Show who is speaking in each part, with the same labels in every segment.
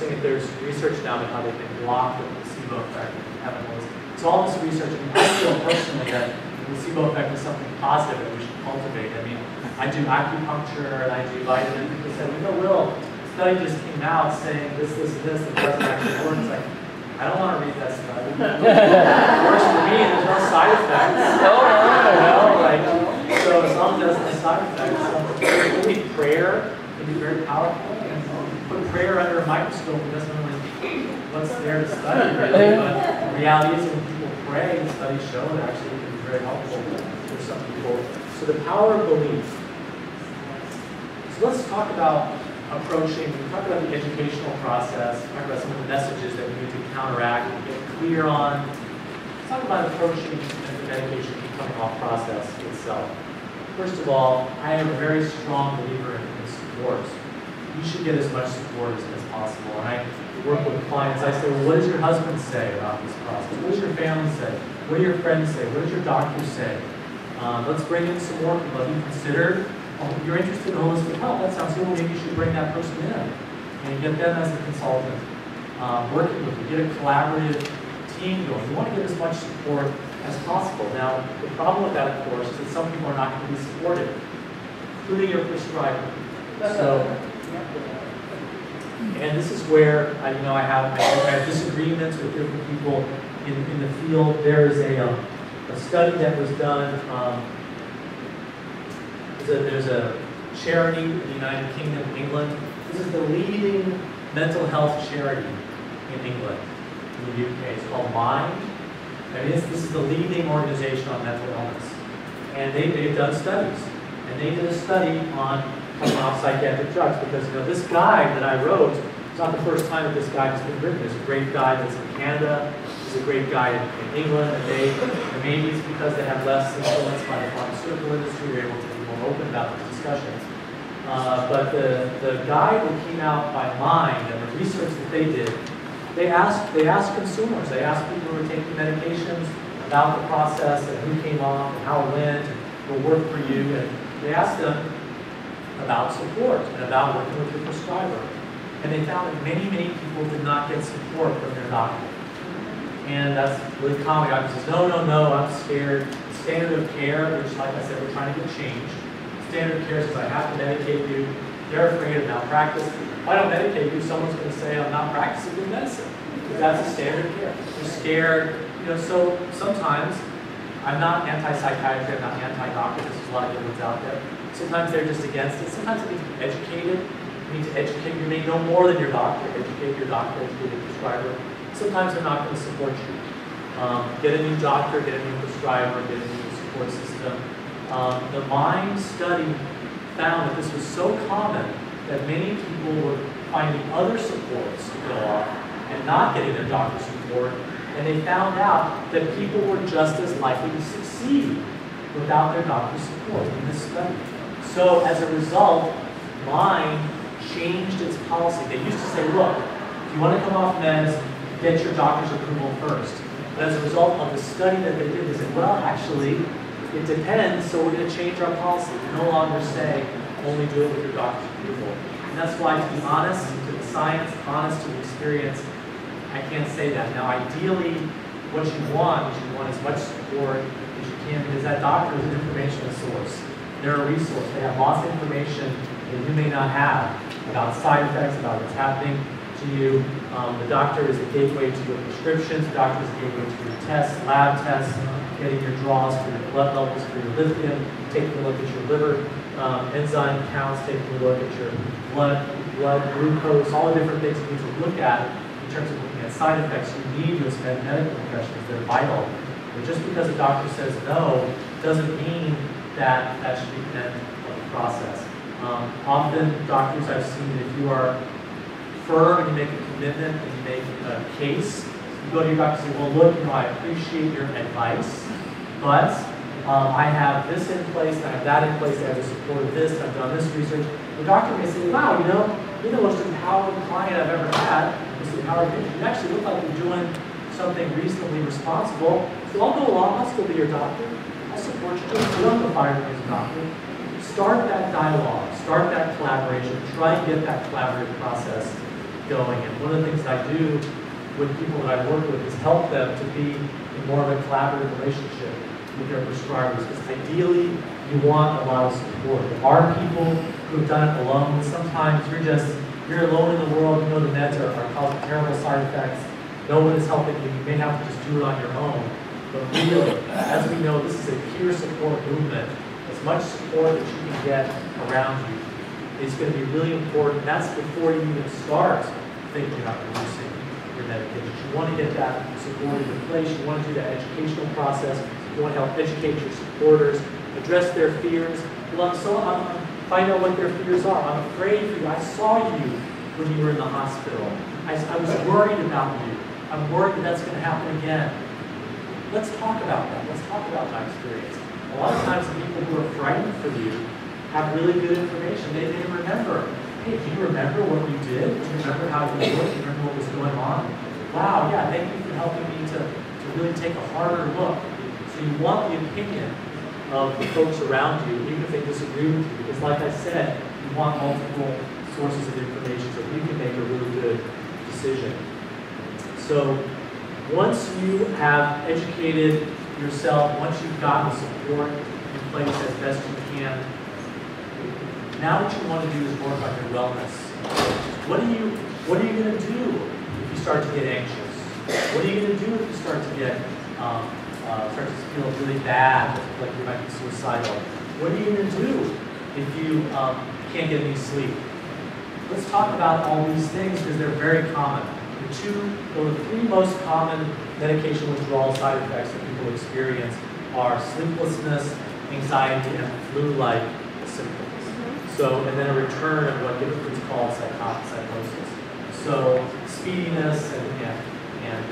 Speaker 1: interesting that there's research now about how they can block the placebo effect of chemicals. So all this research, I mean, I feel personally that the placebo effect is something positive that we should cultivate. I mean, I do acupuncture and I do vitamin. People say, you know, Will, the study just came out saying this, it doesn't actually work. It's like, I don't want to read that study. It works for me, and there's no side effects. So as long as there's no side effects, maybe prayer can be very powerful. And put prayer under a microscope, it doesn't really what's there to study, really. But the reality is when people pray, the studies show that actually it can be very helpful for some people. So the power of belief. So let's talk about approaching, we talk about the educational process, talk about some of the messages that we need to counteract and get clear on. Let's talk about approaching the medication coming off process itself. First of all, I am a very strong believer in support. You should get as much support as possible. And I work with clients, I say, well, what does your husband say about this process? What does your family say? What do your friends say? What does your doctor say? Let's bring in some more people. Have you considered? You're interested in holistic health, that sounds good. Well, maybe you should bring that person in and get them as a consultant. Working with you, get a collaborative team going. You want to get as much support as possible. Now, the problem with that, of course, is that some people are not going to be supported, including your prescriber. So, and this is where I have disagreements with different people in the field. There is a study that was done. There's a charity in the United Kingdom, England. This is the leading mental health charity in England, in the UK. It's called Mind. And this is the leading organization on mental illness. And they've done studies. And they did a study on off psychiatric drugs because, you know, this guide that I wrote, it's not the first time that this guide has been written. There's a great guide that's in Canada. There's a great guide in England. And maybe it's because they have less influence by the pharmaceutical industry. They're able to be more open about the discussions. But the guide that came out by Mind and the research that they did, they asked consumers, they asked people who were taking medications about the process and who came off and how it went and what worked for you. And they asked them about support and about working with your prescriber. And they found that many people did not get support from their doctor. And that's really common. The doctor says, no, I'm scared. Standard of care, which, like I said, we're trying to get changed. Standard of care says I have to medicate you. They're afraid of malpractice. If I don't medicate you, someone's going to say I'm not practicing good medicine. That's a standard of care. They're scared. You know, so sometimes I'm not anti-psychiatry. I'm not anti-doctor. There's a lot of good ones out there. Sometimes they're just against it. Sometimes you need to be educated. You need to educate. You may know more than your doctor. Educate your doctor. Educate your prescriber. Sometimes they're not going to support you. Get a new doctor, get a new prescriber, get a new support system. The Mind study found that this was so common that many people were finding other supports to go off and not getting their doctor support. And they found out that people were just as likely to succeed without their doctor's support in this study. So as a result, Mind changed its policy. They used to say, look, if you want to come off meds, get your doctor's approval first. But as a result of the study that they did, they said, well, actually, it depends, so we're going to change our policy. We no longer say, only do it with your doctor's approval. And that's why, to be honest to the science, honest to the experience, I can't say that. Now, ideally, what you want is as much support as you can, because that doctor is an informational source. They're a resource. They have lots of information that you may not have about side effects, about what's happening to you. The doctor is a gateway to your prescriptions. The doctor is a gateway to your tests, lab tests, getting your draws for your blood levels, for your lithium, taking a look at your liver enzyme counts, taking a look at your blood glucose, all the different things you need to look at in terms of looking at side effects. You need to spend medical professionals. They're vital. But just because a doctor says no doesn't mean that that should be the end of the process. Often, doctors I've seen, if you are firm and you make a commitment and you make a case, you go to your doctor and say, well, look, I appreciate your advice, but I have this in place, I have that in place, I have the support of this, I've done this research. The doctor may say, wow, you're the most empowered client I've ever had, most empowered patient. You actually look like you're doing something reasonably responsible, so I'll go along, I'll still be your doctor, I'll support you, you don't have to fire me as a doctor. Start that dialogue, start that collaboration, try and get that collaborative process going. And one of the things that I do with people that I work with is help them to be in more of a collaborative relationship with their prescribers. Because ideally, you want a lot of support. There are people who have done it alone. Sometimes you're alone in the world. You know the meds are causing terrible side effects. No one is helping you. You may have to just do it on your own. But really, as we know, this is a peer support movement. As much support that you can get around you is going to be really important. That's before you even start thinking about reducing your medications. You want to get that support in place. You want to do that educational process. You want to help educate your supporters, address their fears. Well, find out what their fears are. I'm afraid for you. I saw you when you were in the hospital. I was worried about you. I'm worried that that's going to happen again. Let's talk about that. Let's talk about my experience. A lot of times the people who are frightened for you have really good information. They remember. Hey, do you remember what you did? Do you remember how you looked? Do you remember what was going on? Wow, yeah, thank you for helping me to really take a harder look. So you want the opinion of the folks around you, even if they disagree with you, because like I said, you want multiple sources of information so you can make a really good decision. So once you have educated yourself, once you've gotten support in place as best you can, now what you want to do is work on your wellness. What are you going to do if you start to get anxious? What are you going to do if you start to get start to feel really bad, like you might be suicidal? What are you going to do if you can't get any sleep? Let's talk about all these things because they're very common. The three most common medication withdrawal side effects that people experience are sleeplessness, anxiety, and flu-like symptoms. So, and then a return of what is called psychosis. So, speediness and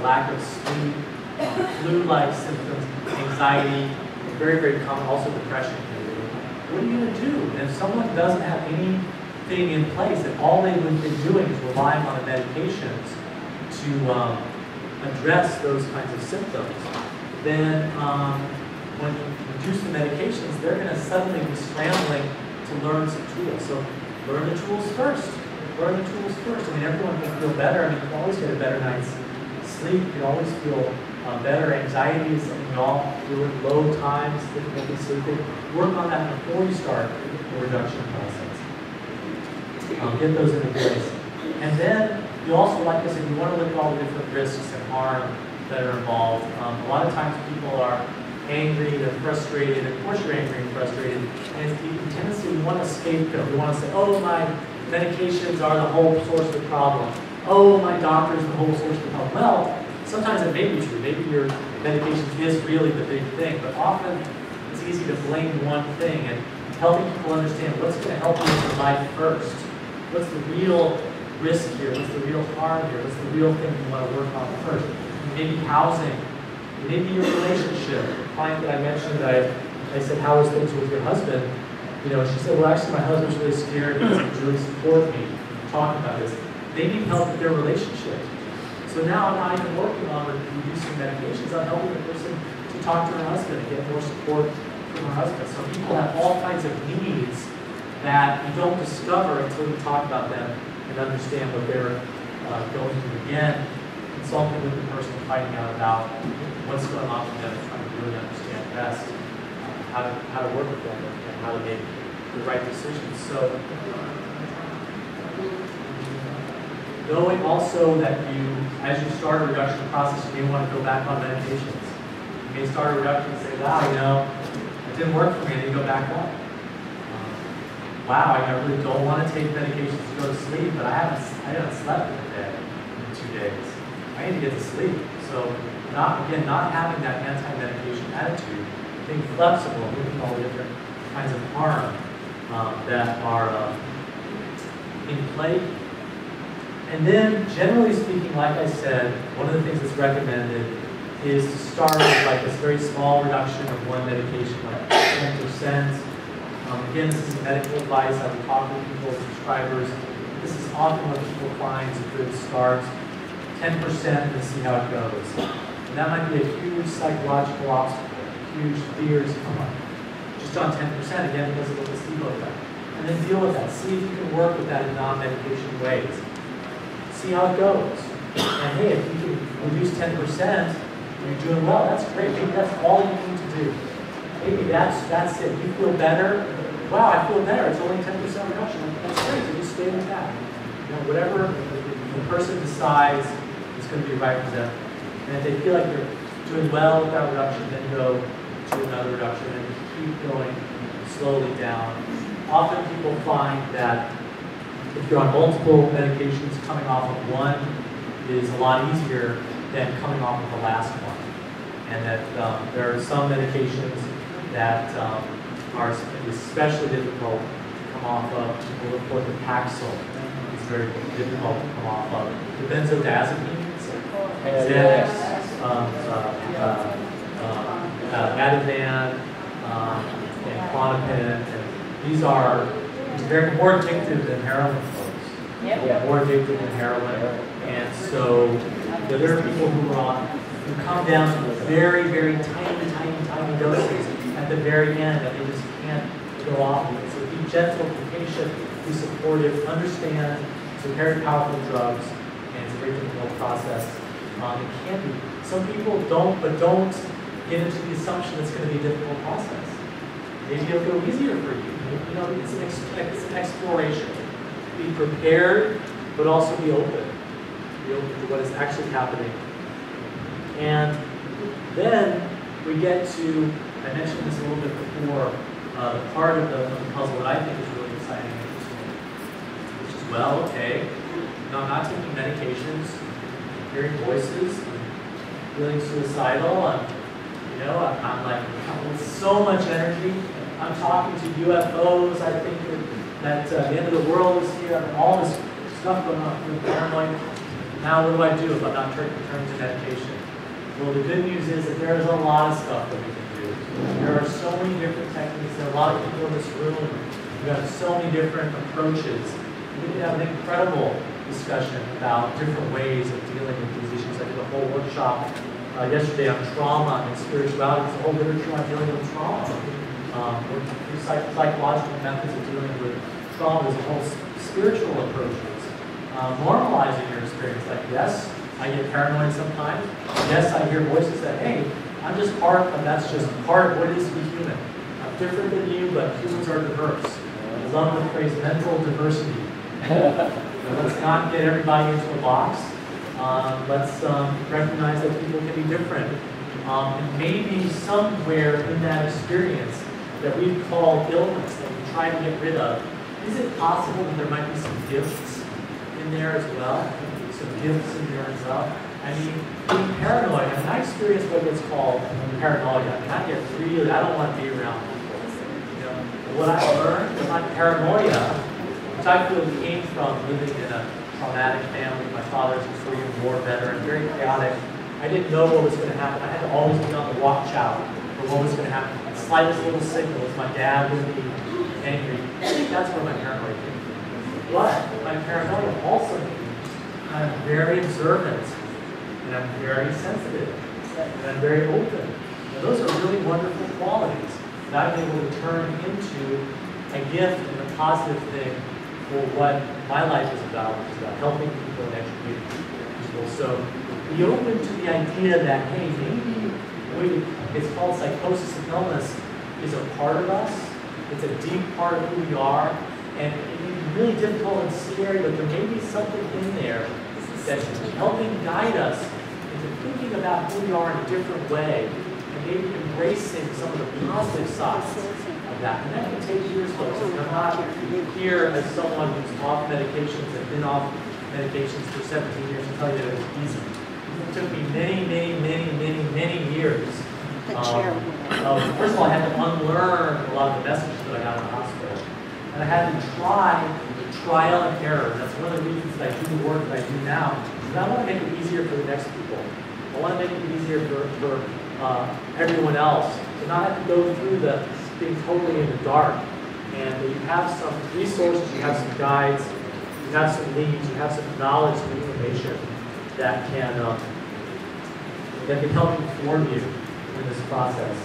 Speaker 1: lack of sleep, flu-like symptoms, anxiety, very, very common, also depression. What are you going to do? And if someone doesn't have anything in place, and all they've been doing is relying on the medications to address those kinds of symptoms, then when you reduce the medications, they're going to suddenly be scrambling to learn some tools. So learn the tools first. Learn the tools first. I mean, everyone can feel better. I mean, you can always get a better night's sleep. You can always feel better. Anxiety is something we all feel at low times, difficulty sleeping. Work on that before you start the reduction process. Get those into place. And then you also, like I said, you want to look at all the different risks and harm that are involved. A lot of times people are angry, they're frustrated. Of course you're angry and frustrated. And it's the tendency, we want to scapegoat. We want to say, oh, my medications are the whole source of the problem. Oh, my doctor is the whole source of the problem. Well, sometimes it may be true. Maybe your medications is really the big thing. But often it's easy to blame one thing. And helping people understand what's going to help you in your life first. What's the real risk here? What's the real harm here? What's the real thing you want to work on first? Maybe housing. Maybe your relationship. The client that I mentioned, I said, how is things with your husband? You know, she said, well, actually, my husband's really scared. He doesn't really support me talking about this. They need help with their relationship. So now I'm not even working on reducing medications. I'm helping the person to talk to her husband and get more support from her husband. So people have all kinds of needs that you don't discover until you talk about them and understand what they're going through. Again, consulting with the person, finding out about what's going on with them, trying to really understand best how to work with them and how to make the right decisions. So, knowing also that as you start a reduction process, you may want to go back on medications. You may start a reduction and say, wow, you know, it didn't work for me, and then go back on. Wow, I really don't want to take medications to go to sleep, but I haven't slept in a day in 2 days. I need to get to sleep. So, not having that anti-medication attitude, being flexible, looking at all the different kinds of harm that are in play. And then, generally speaking, like I said, one of the things that's recommended is to start with like this very small reduction of one medication, like 10%. Again, this is medical advice. I would talk with people, subscribers. This is often what people find is a good start. 10% and see how it goes. And that might be a huge psychological obstacle, huge fears come up. Just on 10%, again, because of the placebo effect. And then deal with that. See if you can work with that in non-medication ways. see how it goes. And hey, if you can reduce 10%, you're doing well, that's great. Maybe that's all you need to do. Maybe that's it. You feel better? Wow, I feel better. It's only 10% reduction. That's great. So just stay with that. You know, whatever the person decides is going to be right for them. And if they feel like they're doing well with that reduction, then go to another reduction and keep going slowly down. Often people find that if you're on multiple medications, coming off of one is a lot easier than coming off of the last one. And that there are some medications that are especially difficult to come off of. People report the Paxil is very difficult to come off of. The benzodiazepines, Xanax, Ativan, and Klonopin, and these are very more addictive than heroin, folks. Yep. More addictive than heroin. And so there are people who come down to very, very tiny doses at the very end that they just can't go off with. So be gentle, be patient, be supportive, understand it's a very powerful drugs, and it's a very difficult process. It can be. Some people don't get into the assumption it's going to be a difficult process. Maybe it'll go easier for you. You know, it's an exploration. Be prepared, but also be open. Be open to what is actually happening. And then we get to, I mentioned this a little bit before, the part of the puzzle that I think is really exciting and interesting, which is, well, okay, no, I'm not taking medications, I'm hearing voices, I'm feeling suicidal, I'm with so much energy, I'm talking to UFOs, I think that the end of the world is here, and all this stuff going on, I'm paranoid. Now what do I do if I'm not turning to medication? Well, the good news is that there is a lot of stuff that we can do. There are so many different techniques. There are a lot of people in this room. We've got so many different approaches. We can have an incredible discussion about different ways of dealing with these issues. I did a whole workshop yesterday on trauma and spirituality. There's a whole literature on dealing with trauma. Through psychological methods of dealing with trauma, there's a whole spiritual approaches. Normalizing your experience, like, yes, I get paranoid sometimes. Yes, I hear voices that, hey, I'm just part, and that's just part of what it is to be human. I'm different than you, but humans are diverse. I love the phrase mental diversity. Let's not get everybody into a box. Let's recognize that people can be different. And maybe somewhere in that experience that we've called illness, that we try to get rid of, is it possible that there might be some gifts in there as well? Some gifts in there as well. I mean, being paranoid, I experienced what gets called paranoia. I don't want to be around people. You know, what I learned with my paranoia, which I feel came from living in a traumatic family. My father's a Korean War veteran, very chaotic. I didn't know what was going to happen. I had to always be on the watch out for what was going to happen. The slightest little signal was my dad would be angry. I think that's where my paranoia came from. But my paranoia also means I'm very observant, and I'm very sensitive, and I'm very open. Now, those are really wonderful qualities that I'm able to turn into a gift and a positive thing for what my life is about, which is about helping people and educating people. So be open to the idea that, hey, maybe it's called psychosis and illness is a part of us. It's a deep part of who we are. And it may be really difficult and scary, but there may be something in there that's helping guide us into thinking about who we are in a different way, and maybe embracing some of the positive sides of that. And that can take years, folks. I'm not here as someone who's off medications and been off medications for 17 years to tell you that it was easy. It took me many years. First of all, I had to unlearn a lot of the messages that I got in the hospital. And I had to try trial and error. That's one of the reasons that I do the work that I do now. Because I want to make it easier for the next people. I want to make it easier for everyone else to not have to go through the being totally in the dark. And you have some resources, you have some guides, you have some leads, you have some knowledge, some information that can help inform you in this process.